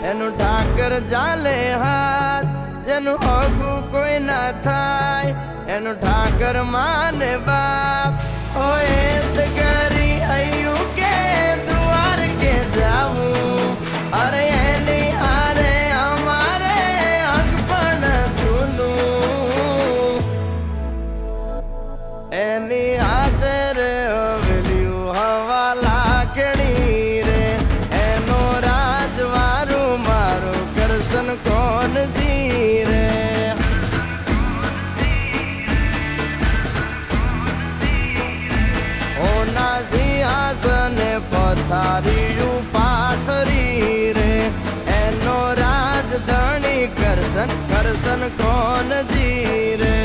એનું ઠાકર ચાલે હાથ, જેનું હગું કોઈ ના થાય એનું ઠાકર માને બાપ. હોય કરી આયું કે દ્વાર કે જાવું, અરે એની હારે અમારે હક પણ છૂનું. એની હાથે હવેલ્યું હવા લાખણી રે, એનો રાજવારું મારું કરશન કોણ જીરે. ઓના સિંહાસને પથારીયું પાથરી રે, એનો રાજધણી કરશન કરશન કોણ જીરે.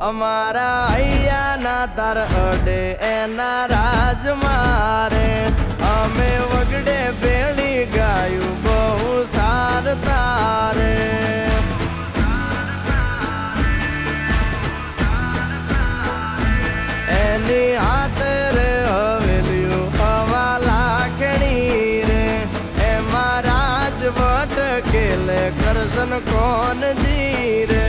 અમારા અહીંયાના તાર અડે એના રાજ મારે, અમે વગડે ભેળી ગાયું બહુ સાર તારે. એની હાથે રે હવેલ્યું હવા લાખણી રે, એમાં રાજવટ કેલે કરશન કોણ જીરે.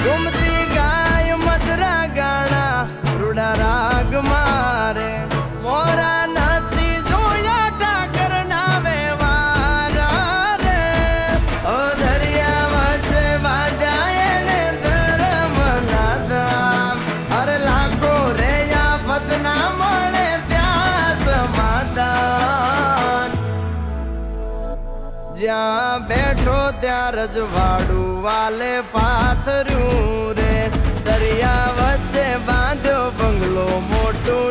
ઘૂમતી ગાય મધરા ગાણા રૂડા રાગ મારે, મોરા નથી જોયા ઠાકર ના વ્યવહાર રે. ઓ દરિયા વચ્ચે બાંધ્યા એને ધર્મ ના ધામ, અરે લાખો રે આફત ના મળે ત્યાં સમાધાન. જ્યાં બેઠો ત્યાં રજવાડું વાલે પાથર્યું રે, દરિયા વચ્ચે બાંધ્યો બંગલો મોટું.